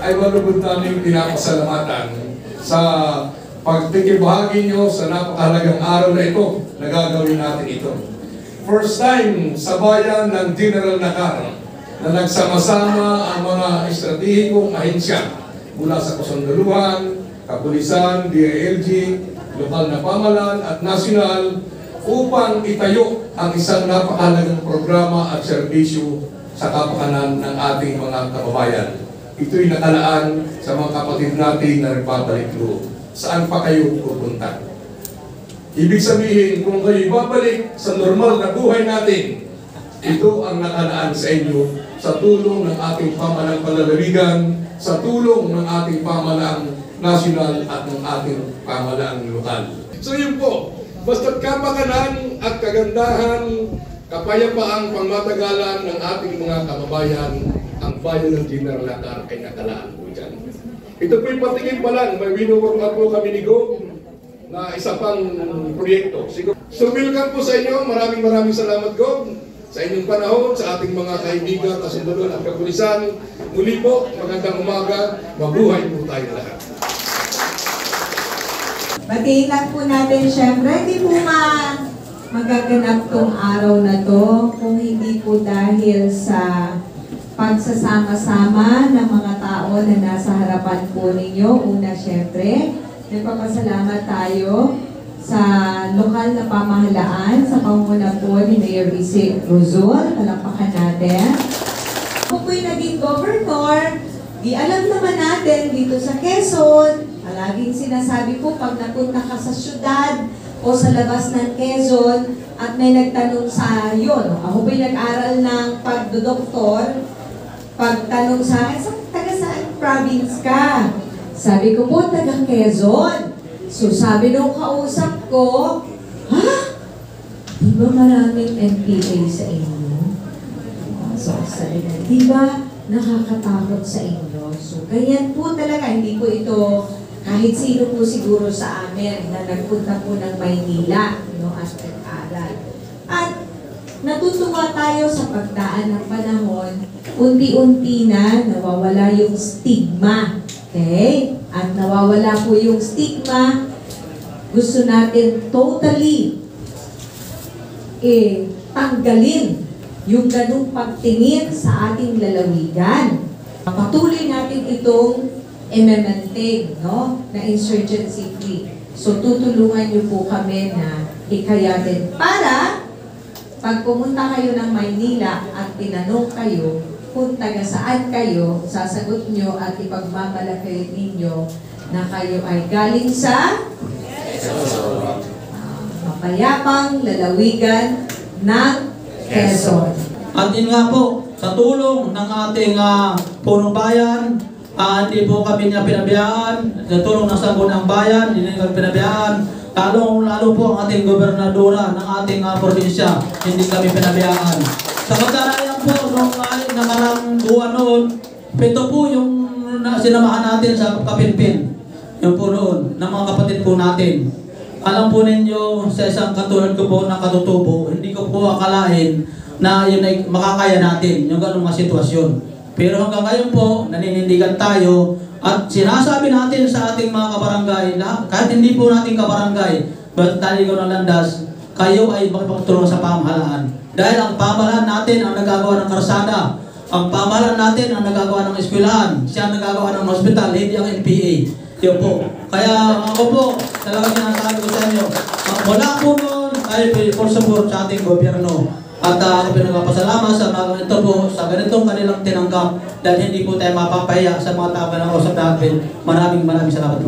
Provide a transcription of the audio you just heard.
ay malubod namin pinapasalamatan sa pagtikibahagi nyo sa napakahalagang araw na ito na gagawin natin ito. First time sa bayan ng General Nakar na nagsama-sama ang mga estratehikong ahensya mula sa kasundaluhan, kapulisan, DILG, lokal na pamahalaan at nasyonal upang itayo ang isang napakahalagang programa at serbisyo sa kapakanan ng ating mga kababayan. Ito'y nakalaan sa mga kapatid natin na nagpapalik loob. Saan pa kayo pupunta? Ibig sabihin, kung kayo babalik sa normal na buhay natin, ito ang nakalaan sa inyo sa tulong ng ating pamahalaang panlalawigan, sa tulong ng ating pamahalaang nasyonal at ng ating pamahalaang lokal. So yun po, basta't kapakanan at kagandahan, kapayapaang pangmatagalan ng ating mga kababayan, ang bayan ng General Nakar ay nakalaan po dyan. Ito po'y patingin pa lang, may winuwork po kami ni Go na isa pang proyekto. So welcome po sa inyo, maraming salamat Go sa inyong panahon, sa ating mga kaibigan, kasundaluhan at kapulisan. Muli po, magandang umaga, mabuhay po tayo lahat. Batiin lang po natin, syempre, hindi po magaganap tong araw na to kung hindi po dahil sa pagsasama-sama ng mga tao na nasa harapan po ninyo. Una, syempre, nagpapasalamat tayo sa lokal na pamahalaan, sa panguna po ni Mayor Isie Ruzul. Palakpakan natin. Kung po'y naging governor, di alam naman natin dito sa Quezon, laging sinasabi po pag napunta ka sa syudad o sa labas ng Quezon at may nagtanong sa iyo, no? Ako po'y nag-aral ng pagdodoktor, pagtanong sa akin, taga saan province ka? Sabi ko po, taga Quezon. So sabi nung kausap ko, ha? Di ba maraming NPA sa inyo? So sabi na, di ba nakakatakot sa inyo? So ganyan po talaga, hindi po ito kahit sino po siguro sa amin na nagpunta po ng Maynila, no, as nag-aral. At natutuwa tayo sa pagdaan ng panahon, unti-unti na nawawala yung stigma. Okay? At nawawala po yung stigma. Gusto natin totally tanggalin yung ganung pagtingin sa ating lalawigan. Patuloy natin itong i-maintain, no, na insurgency free. So tutulungan niyo po kami na ikayatin para pag pumunta kayo ng Maynila at tinanong kayo kung taga saan kayo, sasagot nyo at ipagmamalaki ninyo na kayo ay galing sa mapayapang lalawigan ng Quezon. At yun nga po, sa tulong ng ating punong bayan, hindi po kami niya pinabiyaan, sa tulong ng Sangguniang Bayan, hindi kami pinabiyaan, lalo po ang ating gobernadora ng ating probinsya, hindi kami pinabiyaan. Sa katarayan po, nung nakarang buwan noon, ito po yung sinamahan natin sa Kapinpin, yung po noon, ng mga kapatid po natin. Alam po ninyo, sa isang katulad ko po na katutubo, hindi ko po akalain na yun ay makakaya natin, yung ganung mga sitwasyon. Pero hanggang ngayon po, naninindigan tayo at sinasabi natin sa ating mga kabarangay na kahit hindi po natin kabarangay, but taligaw ng landas, kayo ay makipagtulong sa pamahalaan. Dahil ang pamahalaan natin ang nagagawa ng karsada, ang pamahalaan natin ang nagagawa ng eskwelahan, siya ang nagagawa ng hospital, hindi ang NPA. Yun po. Kaya ako po, talagang sinasabi ko sa inyo, wala po noon ay for support sa ating gobyerno. At ako pinagpapasalamat sa mga ito po sa ganitong kanilang tinanggap dahil hindi po tayo mapapahiya sa mga tao na kausap natin. Maraming salamat po.